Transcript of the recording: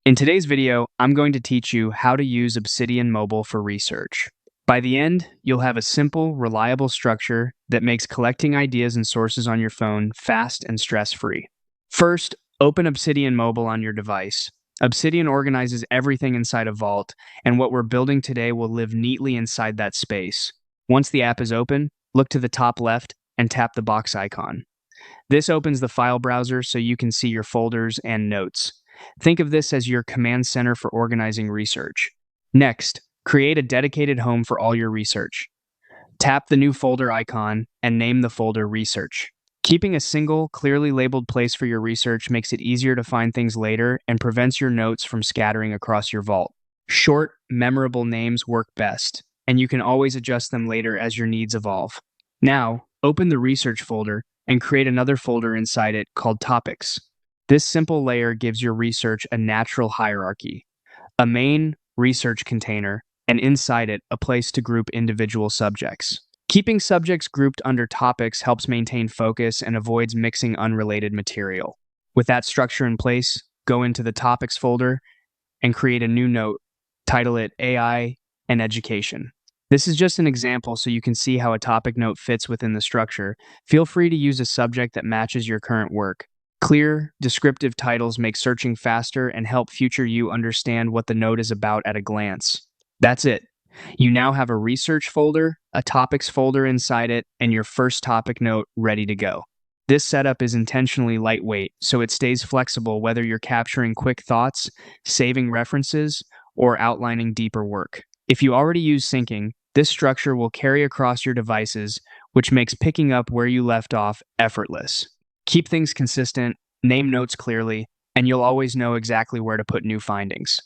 In today's video, I'm going to teach you how to use Obsidian Mobile for research. By the end, you'll have a simple, reliable structure that makes collecting ideas and sources on your phone fast and stress-free. First, open Obsidian Mobile on your device. Obsidian organizes everything inside a vault, and what we're building today will live neatly inside that space. Once the app is open, look to the top left and tap the box icon. This opens the file browser so you can see your folders and notes. Think of this as your command center for organizing research. Next, create a dedicated home for all your research. Tap the new folder icon and name the folder Research. Keeping a single, clearly labeled place for your research makes it easier to find things later and prevents your notes from scattering across your vault. Short, memorable names work best, and you can always adjust them later as your needs evolve. Now, open the Research folder and create another folder inside it called Topics. This simple layer gives your research a natural hierarchy, a main research container, and inside it, a place to group individual subjects. Keeping subjects grouped under topics helps maintain focus and avoids mixing unrelated material. With that structure in place, go into the Topics folder and create a new note. Title it AI and Education. This is just an example so you can see how a topic note fits within the structure. Feel free to use a subject that matches your current work. Clear, descriptive titles make searching faster and help future you understand what the note is about at a glance. That's it. You now have a research folder, a topics folder inside it, and your first topic note ready to go. This setup is intentionally lightweight, so it stays flexible whether you're capturing quick thoughts, saving references, or outlining deeper work. If you already use syncing, this structure will carry across your devices, which makes picking up where you left off effortless. Keep things consistent, name notes clearly, and you'll always know exactly where to put new findings.